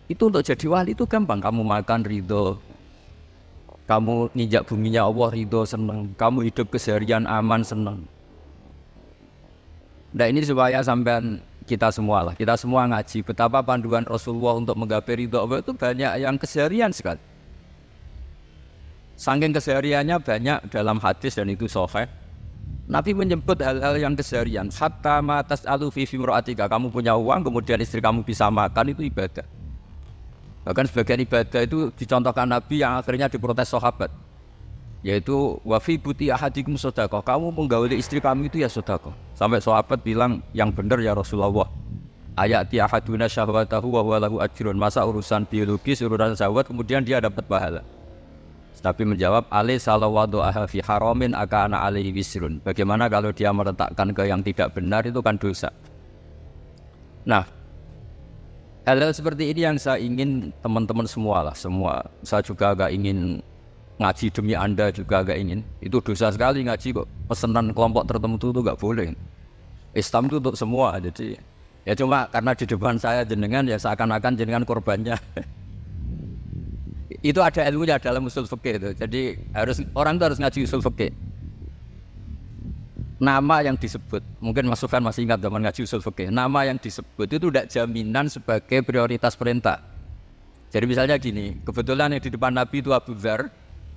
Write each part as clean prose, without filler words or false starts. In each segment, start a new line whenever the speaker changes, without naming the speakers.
Itu untuk jadi wali itu gampang. Kamu makan ridho, kamu nginjak buminya Allah ridho seneng, kamu hidup keseharian aman seneng. Nah ini supaya sampean kita semua lah, kita semua ngaji betapa panduan Rasulullah untuk menggapai ridho Allah itu banyak yang keseharian sekali. Saking kesehariannya banyak dalam hadis dan itu sahih. Nabi menyebut hal-hal yang keseharian. Hatta matas alu fi fimroatika, kamu punya uang kemudian istri kamu bisa makan itu ibadah. Bahkan sebagian ibadah itu dicontohkan Nabi yang akhirnya diprotes sahabat. Yaitu wafi buti ahadikum sodakoh, kamu menggauli istri kamu itu ya sodakoh. Sampai sahabat bilang yang benar ya Rasulullah. Ayati ahaduna syahwatahu wa huwa lahu ajrun, masa urusan biologis, urusan syahwat kemudian dia dapat pahala. Nabi menjawab, alai salawadu aha fi haramin akana alaihi wisrun. Bagaimana kalau dia meletakkan ke yang tidak benar itu kan dosa. Nah, hal-hal seperti ini yang saya ingin teman-teman semua lah, semua. Saya juga agak ingin ngaji demi Anda juga agak ingin. Itu dosa sekali ngaji kok. Pesanan kelompok tertentu itu gak boleh. Islam itu untuk semua. Jadi ya cuma karena di depan saya jenengan ya seakan-akan jenengan korbannya. Itu ada ilmunya dalam usul fikih itu. Jadi orang itu harus ngaji usul fikih. Nama yang disebut, mungkin Mas Sufyan masih ingat zaman ngaji usul fikih. Nama yang disebut itu tidak jaminan sebagai prioritas perintah. Jadi misalnya gini, kebetulan yang di depan Nabi itu Abu Dzar.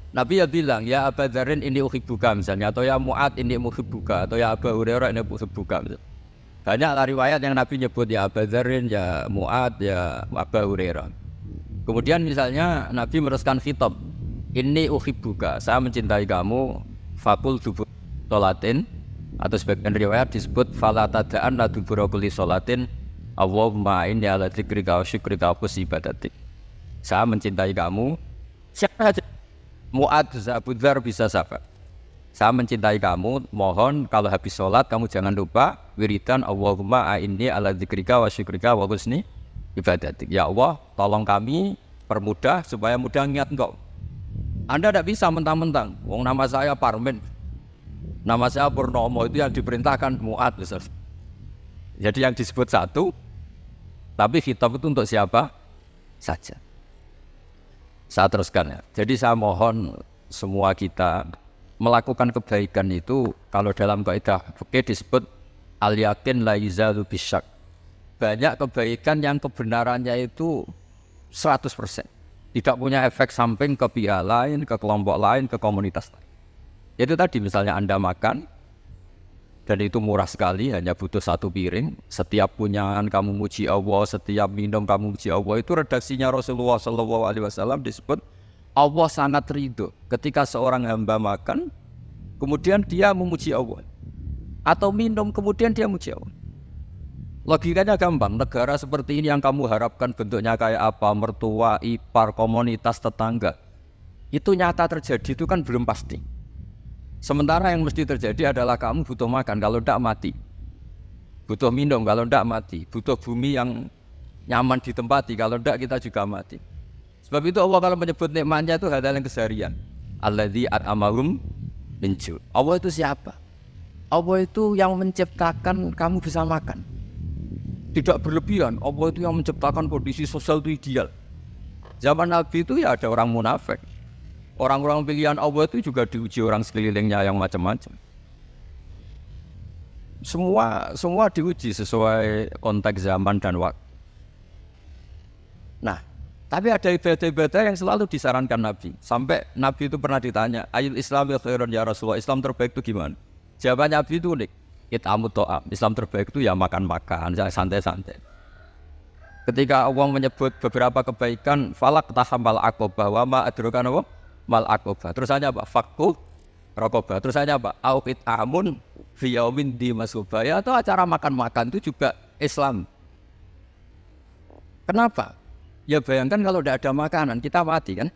Nabi ya bilang, ya Abu Dzarin ini uhibbuka misalnya, atau ya Mu'ad ini uhibbuka, atau ya Abu Hurairah ini uhibbuka. Banyak riwayat yang Nabi nyebut ya Abu Dzarin, ya Mu'ad, ya Abu Hurairah. Kemudian misalnya Nabi meneruskan khitab, ini uhibbuka, saya mencintai kamu, fakul dubur sholatin, atau sebagian riwayat disebut fala tada'an la dubura kulli sholatin, Allahumma inni ala dzikrika wa syukrika wa husni ibadatik. Saya mencintai kamu, siapa saja, Mu'ad, Abu Dzar bisa siapa. Saya mencintai kamu, mohon kalau habis sholat kamu jangan lupa wiridan Allahumma inni ala dzikrika wa syukrika wa husni ibadatik. Ya Allah, tolong kami permudah supaya mudah ingat Engkau. Anda tidak bisa mentang-mentang, wong nama saya Parmin, nama saya Purnomo, itu yang diperintahkan Mu'ad. Jadi yang disebut satu, tapi khitab itu untuk siapa saja. Saya teruskan ya. Jadi saya mohon semua kita melakukan kebaikan itu, kalau dalam kaidah fikih disebut al-yakin la yuzalu bisyak. Banyak kebaikan yang kebenarannya itu 100%. Tidak punya efek samping ke pihak lain, ke kelompok lain, ke komunitas lain. Itu tadi misalnya Anda makan, dan itu murah sekali, hanya butuh satu piring. Setiap punyangan kamu muji Allah, setiap minum kamu muji Allah. Itu redaksinya Rasulullah SAW disebut Allah sangat ridho ketika seorang hamba makan, kemudian dia memuji Allah. Atau minum, kemudian dia muji Allah. Logikanya gampang, negara seperti ini yang kamu harapkan bentuknya kayak apa, mertua, ipar, komunitas, tetangga. Itu nyata terjadi, itu kan belum pasti. Sementara yang mesti terjadi adalah kamu butuh makan, kalau tidak mati. Butuh minum, kalau tidak mati. Butuh bumi yang nyaman ditempati, kalau tidak kita juga mati. Sebab itu Allah kalau menyebut nikmatnya itu hal-hal yang keseharian. Alladzi at'amahum min ju'. Allah itu siapa? Allah itu yang menciptakan kamu bisa makan. Tidak berlebihan, Allah itu yang menciptakan kondisi sosial itu ideal. Zaman Nabi itu ya ada orang munafik. Orang-orang pilihan Allah itu juga diuji orang sekelilingnya yang macam-macam. Semua diuji sesuai konteks zaman dan waktu. Nah, tapi ada ibadah-ibadah yang selalu disarankan Nabi. Sampai Nabi itu pernah ditanya, ayul Islam ya khairun ya Rasulullah, Islam terbaik itu gimana? Jawaban Nabi itu unik. It'amut to'am. Islam terbaik itu ya makan-makan, santai-santai. Ketika Allah menyebut beberapa kebaikan, falak tahamal aqobah wa ma adrokan apa? Mal aqobah. Terus hanya apa? Fakku raqobah. Terus hanya apa? Auqit amun fi yaumin di masubah. Ya, atau acara makan-makan itu juga Islam. Kenapa? Ya bayangkan kalau tidak ada makanan, kita mati kan?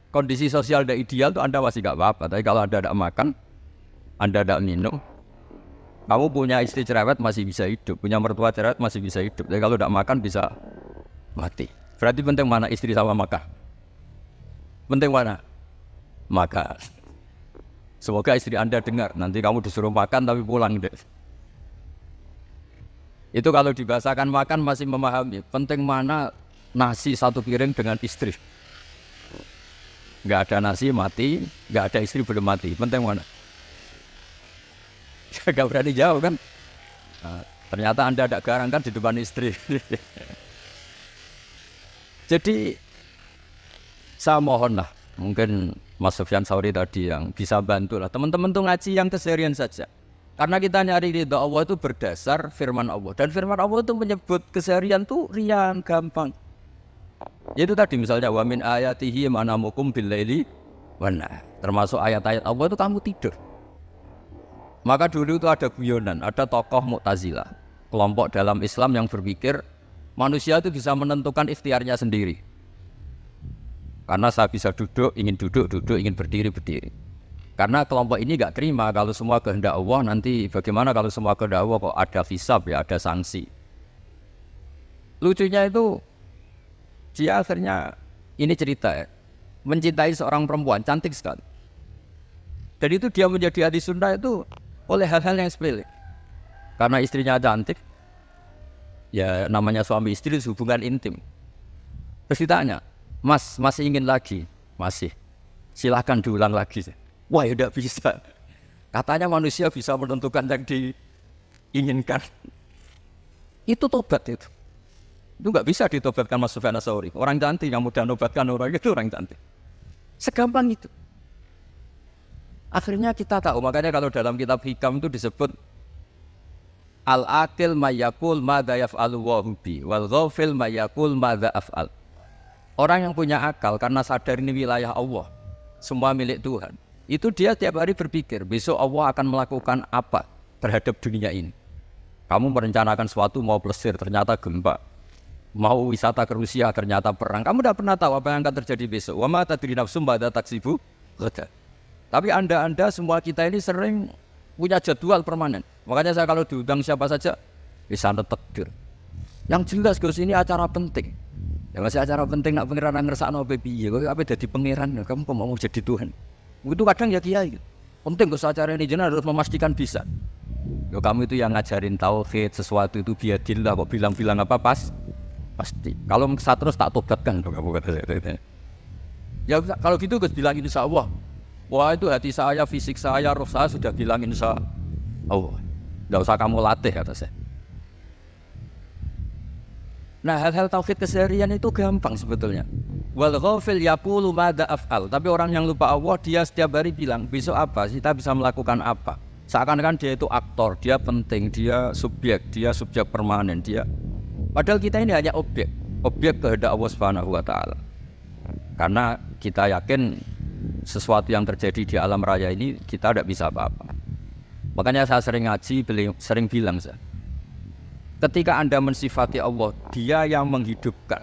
Kondisi sosial tidak ideal itu Anda masih gak apa-apa. Tapi kalau Anda tidak makan, Anda tidak minum, kamu punya istri cerewet masih bisa hidup, punya mertua cerewet masih bisa hidup. Tapi kalau tidak makan bisa mati. Berarti penting mana istri sama makan? Penting mana? Makan. Semoga istri Anda dengar. Nanti kamu disuruh makan tapi pulang deh. Itu kalau dibahasakan makan masih memahami. Penting mana nasi satu piring dengan istri. Nggak ada nasi mati, nggak ada istri belum mati. Penting mana? Gak berani jawab kan? Nah, ternyata Anda ada garang kan di depan istri. Jadi saya mohon lah, mungkin Mas Sufyan Sauri tadi yang bisa bantu lah. Teman-teman tuh ngaji yang keserian saja. Karena kita nyari ridha Allah itu berdasar firman Allah. Dan firman Allah itu menyebut keseharian tuh riang, gampang. Itu tadi misalnya wa min ayatihi manamukum billaili wan-nahar. Termasuk ayat-ayat Allah itu kamu tidur. Maka dulu itu ada guyonan, ada tokoh Mu'tazilah, kelompok dalam Islam yang berpikir manusia itu bisa menentukan ikhtiarnya sendiri. Karena saya bisa duduk, ingin berdiri. Karena kelompok ini gak terima kalau semua kehendak Allah, nanti bagaimana kalau semua kehendak Allah kok ada hisab ya, ada sanksi. Lucunya itu, dia akhirnya, ini cerita ya, mencintai seorang perempuan, cantik sekali. Dan itu dia menjadi ahli sunnah itu oleh hal-hal yang sepele. Karena istrinya cantik, ya namanya suami istri hubungan intim. Terus ditanya, Mas, masih ingin lagi? Masih. Silahkan diulang lagi. Wah, ya tidak bisa. Katanya manusia bisa menentukan yang diinginkan. Itu tobat itu. Itu nggak bisa ditobatkan Mas Sufyan Ats-Tsauri. Orang cantik yang mudah nobatkan orang itu orang cantik. Segampang itu. Akhirnya kita tahu, makanya kalau dalam kitab Hikam itu disebut Al-aqil mayyakul madza yaf'alu wa hubi wal ghafil mayyakul madza af'al. Orang yang punya akal karena sadar ini wilayah Allah, semua milik Tuhan. Itu dia tiap hari berpikir, besok Allah akan melakukan apa terhadap dunia ini. Kamu merencanakan sesuatu mau plesir, ternyata gempa. Mau wisata ke Rusia, ternyata perang. Kamu tidak pernah tahu apa yang akan terjadi besok. Wa ma tadri nafsum ba'da taksibu ghadan. Tapi anda semua kita ini sering punya jadwal permanen. Makanya saya kalau diundang siapa saja bisa takdir. Yang jelas Gus ini acara penting. Ya masih acara penting nak pangeran ngersakno piye. Kok apa dadi pangeran kamu kok mau jadi Tuhan. Itu kadang ya kiai. Penting Gus acara ini jenengan harus memastikan bisa. Yo kamu itu yang ngajarin tauhid sesuatu itu biadillah kok bilang-bilang apa pasti. Kalau saya terus tak tobatkan kamu kata saya. Ya kalau gitu Gus bilang insyaallah. Wah itu hati saya, fisik saya, roh saya sudah bilang insya Allah. Tidak usah kamu latih kata saya. Nah hal-hal tauhid keseharian itu gampang sebetulnya. Wal ghafil yaqulu madza af'al. Tapi orang yang lupa Allah dia setiap hari bilang besok apa, kita bisa melakukan apa. Seakan-akan dia itu aktor, dia penting, dia subjek permanen, dia. Padahal kita ini hanya objek kehendak Allah Subhanahu wa taala. Karena kita yakin sesuatu yang terjadi di alam raya ini kita tidak bisa apa-apa. Makanya saya sering ngaji, sering bilang saya, ketika Anda mensifati Allah, Dia yang menghidupkan.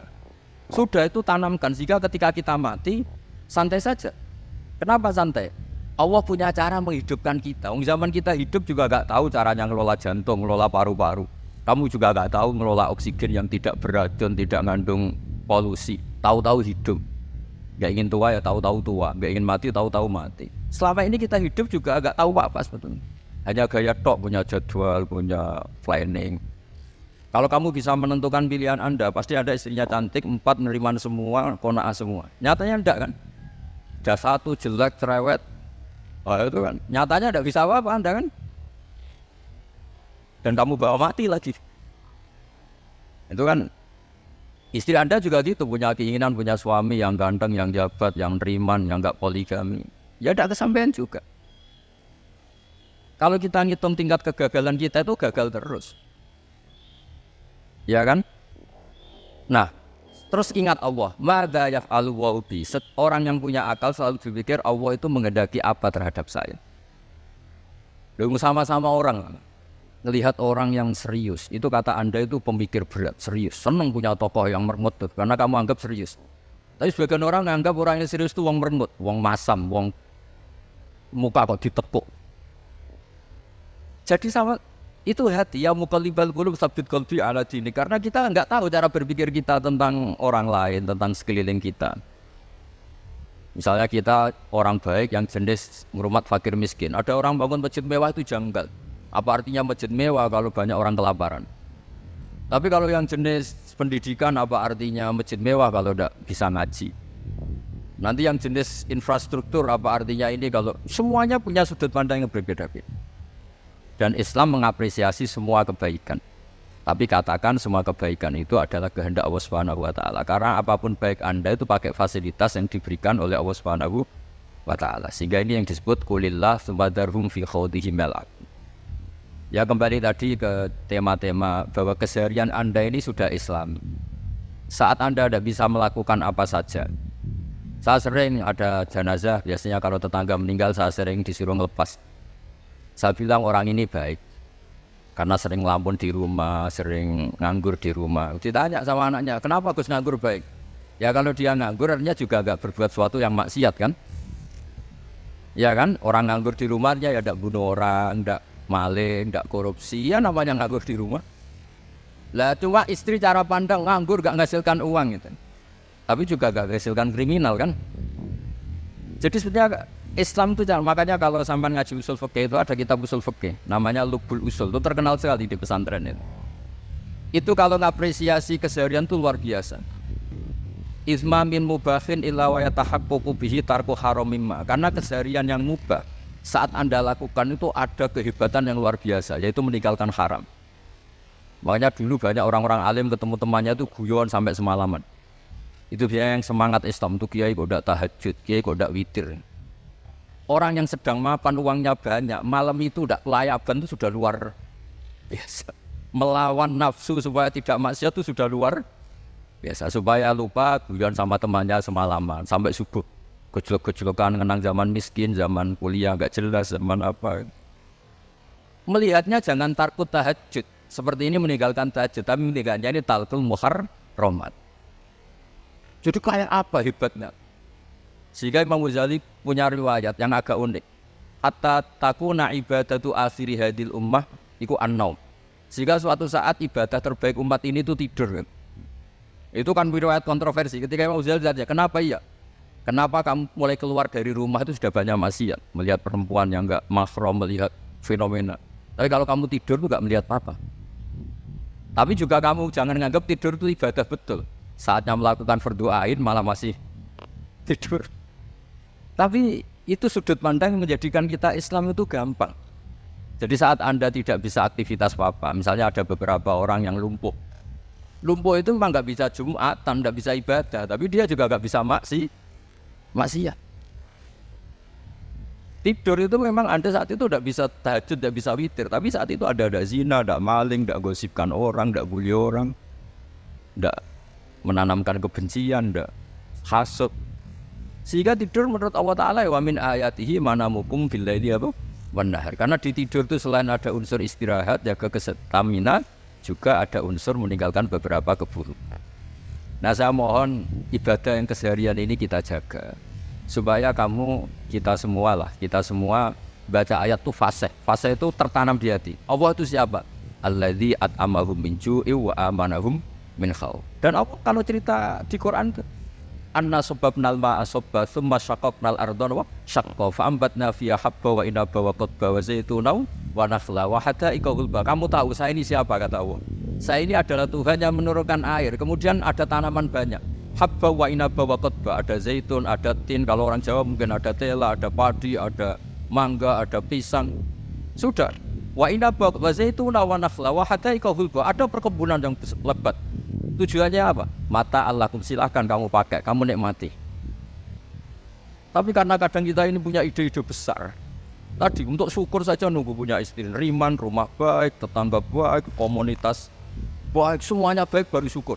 Sudah itu tanamkan, sehingga ketika kita mati, santai saja. Kenapa santai? Allah punya cara menghidupkan kita. Zaman kita hidup juga gak tahu caranya ngelola jantung, ngelola paru-paru. Kamu juga gak tahu ngelola oksigen yang tidak beracun, tidak mengandung polusi. Tahu-tahu hidup. Gak ingin tua ya tahu-tahu tua, gak ingin mati tahu-tahu mati. Selama ini kita hidup juga agak tahu apa sebetulnya. Hanya gaya tok, punya jadwal, punya planning. Kalau kamu bisa menentukan pilihan Anda, pasti ada istrinya cantik, 4 neriman semua, qanaah semua. Nyatanya enggak kan? Ada 1 jelek, cerewet. Oh itu kan, nyatanya enggak bisa apa-apa Anda kan? Dan kamu bawa mati lagi. Itu kan. Istri Anda juga gitu, punya keinginan, punya suami yang ganteng, yang jabat, yang neriman, yang enggak poligami. Ya tidak kesampaian juga. Kalau kita ngitung tingkat kegagalan kita itu gagal terus. Ya kan? Nah, terus ingat Allah. Madza yaf'alu wa bi. Orang yang punya akal selalu berpikir Allah itu menghendaki apa terhadap saya. Lalu sama-sama orang melihat orang yang serius, itu kata Anda itu pemikir berat, serius, senang punya tokoh yang merengut tuh, karena kamu anggap serius. Tapi sebagian orang anggap orang yang serius itu wong merengut, wong masam, wong muka kok ditekuk. Jadi sama itu hati ya muqallibal qulub tsabbit qalbi ala dini, karena kita enggak tahu cara berpikir kita tentang orang lain, tentang sekeliling kita. Misalnya kita orang baik yang jenis ngurmat fakir miskin, ada orang bangun masjid mewah itu janggal. Apa artinya masjid mewah kalau banyak orang kelaparan? Tapi kalau yang jenis pendidikan apa artinya masjid mewah kalau tidak bisa ngaji? Nanti yang jenis infrastruktur apa artinya ini kalau semuanya punya sudut pandang yang berbeda-beda. Dan Islam mengapresiasi semua kebaikan. Tapi katakan semua kebaikan itu adalah kehendak Allah Subhanahu wa taala. Karena apapun baik Anda itu pakai fasilitas yang diberikan oleh Allah Subhanahu wa taala. Sehingga ini yang disebut qulillah tsumma dzarhum fi khawdihim yal'ab. Ya kembali tadi ke tema-tema bahwa keseharian Anda ini sudah Islam. Saat Anda tidak bisa melakukan apa saja. Saya sering ada jenazah, biasanya kalau tetangga meninggal saya sering disuruh ngelepas. Saya bilang orang ini baik. Karena sering ngelamun di rumah, sering nganggur di rumah. Ditanya sama anaknya, kenapa Gus nganggur baik? Ya kalau dia nganggur artinya juga gak berbuat sesuatu yang maksiat kan? Ya kan, orang nganggur di rumahnya ya tidak bunuh orang, tidak maling, tidak korupsi, ya namanya nganggur di rumah. Lah cuma istri cara pandang nganggur gak menghasilkan uang gitu. Tapi juga gak menghasilkan kriminal kan. Jadi sebenarnya Islam itu makanya kalau sampai ngaji usul fikih itu ada kitab usul fikih namanya Lubul Usul, itu terkenal sekali di pesantren itu. Itu kalau ngapresiasi keseharian itu luar biasa. Isma min mubahin illa wa yatahaqqaqu bihi tarku haramimma. Karena keseharian yang mubah saat Anda lakukan itu ada kehebatan yang luar biasa, yaitu meninggalkan haram. Makanya dulu banyak orang-orang alim ketemu temannya itu guyon sampai semalaman. Itu dia yang semangat Islam itu kiai kok ndak tahajud, kiai kok ndak witir. Orang yang sedang mapan uangnya banyak, malam itu ndak kelayaban itu sudah luar biasa. Melawan nafsu supaya tidak maksiat itu sudah luar biasa. Supaya lupa guyon sama temannya semalaman sampai subuh. Gejolak-gejolokan kenang zaman miskin, zaman kuliah gak jelas, zaman apa. Melihatnya jangan takut tahajud. Seperti ini meninggalkan tahajud, tapi meninggalnya ini talqul muharramat. Jadi kayak apa hebatnya? Sehingga Imam Ghazali punya riwayat yang agak unik. Hatta takuna ibadatu akhiri hadil ummah iku an-naum. Sehingga suatu saat ibadah terbaik umat ini itu tidur. Itu kan riwayat kontroversi. Ketika Imam Ghazali ditanya, kenapa iya? Kenapa kamu mulai keluar dari rumah itu sudah banyak maksiat? Melihat perempuan yang enggak mahram, melihat fenomena. Tapi kalau kamu tidur itu enggak melihat apa-apa. Tapi juga kamu jangan menganggap tidur itu ibadah betul. Saatnya melakukan fardu ain malah masih tidur. Tapi itu sudut pandang yang menjadikan kita Islam itu gampang. Jadi saat Anda tidak bisa aktivitas apa-apa, misalnya ada beberapa orang yang lumpuh. Lumpuh itu memang nggak bisa Jumatan, nggak bisa ibadah, tapi dia juga nggak bisa maksiat. Tidur itu memang Anda saat itu tidak bisa tahajud, tidak bisa witir, tapi saat itu ada zina, ada maling, tidak gosipkan orang, tidak bully orang, tidak menanamkan kebencian, tidak hasad. Sehingga tidur menurut Allah Ta'ala wa min ayatihi manamukum billaili wan nahar. Karena di tidur itu selain ada unsur istirahat, jaga kestamina, juga ada unsur meninggalkan beberapa keburukan. Nah saya mohon ibadah yang keseharian ini kita jaga. Supaya kita semua baca ayat itu fasih. Fasih itu tertanam di hati. Allah itu siapa? Alladzi at'amahum min ju'i wa amanahum min khauf. Dan Allah kalau cerita di Quran itu anna sababnal ma'a sabba thumma syaqaqnal ardha wa syaqqa fa ambatna fiha habba wa inaba wa qadba wa zaituna wa nakhla wa hada'iqa ghulba. Kamu tahu saya ini siapa, kata Allah. Saya ini adalah Tuhan yang menurunkan air, kemudian ada tanaman banyak. Habba wa inaba wa qadba, ada zaitun, ada tin, kalau orang Jawa mungkin ada tela, ada padi, ada mangga, ada pisang. Sudah. Wa inaba wa zaituna wa nakhla wa hada'iqa ghulba, ada perkebunan yang lebat. Tujuannya apa? Mata Allahkum, silakan kamu pakai, kamu nikmati. Tapi karena kadang kita ini punya ide-ide besar. Tadi untuk syukur saja nunggu punya istri, riman, rumah baik, tetangga baik, komunitas baik, semuanya baik baru syukur.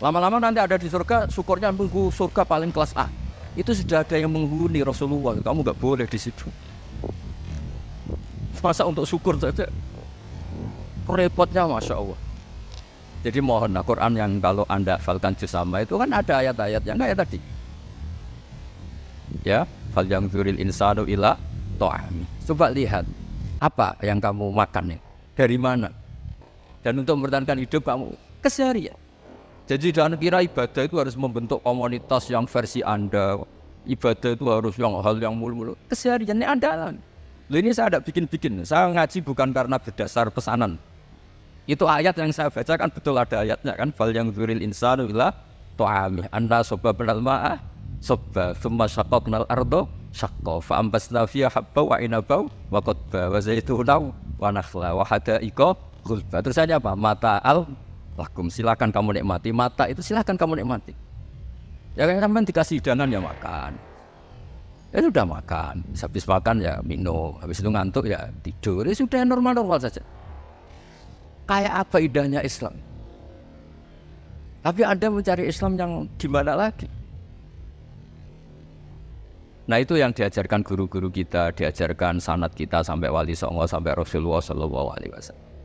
Lama-lama nanti ada di surga, syukurnya nunggu surga paling kelas A. Itu sudah ada yang menghuni Rasulullah, kamu nggak boleh di situ. Masa untuk syukur saja repotnya, Masya Allah. Jadi mohon Quran yang kalau Anda hafalkan juz sama itu kan ada ayat-ayat yang kayak tadi. Ya, fal yanzuril insanu ila ta'ami. Coba lihat apa yang kamu makan nih, dari mana? Dan untuk mempertahankan hidup kamu keseharian. Jadi jangan kira ibadah itu harus membentuk komunitas yang versi Anda. Ibadah itu harus yang hal yang mulu-mulu. Kesehariannya Anda. Ini saya ada bikin-bikin. Saya ngaji bukan karena berdasar pesanan. Itu ayat yang saya baca kan betul ada ayatnya kan. Fal yang dzuril insanu ila ta'ami anna sababnal ma'a sabba thumma syaqaqnal ardo syaqqa fa ambasna fiha habba wa inaba wa qadba wa zaituna wa nakhla wa hadaiqa ghulba. Terus aja apa? Mata al lakum, silakan kamu nikmati. Mata itu silakan kamu nikmati. Ya kan dikasih hidangan ya makan. Ya sudah makan, habis makan ya minum, habis itu ngantuk ya tidur. Ya sudah normal-normal saja. Kayak apa indahnya Islam? Tapi Anda mencari Islam yang gimana lagi? Nah itu yang diajarkan guru-guru kita, diajarkan sanad kita sampai Wali Songo, sampai Rasulullah SAW.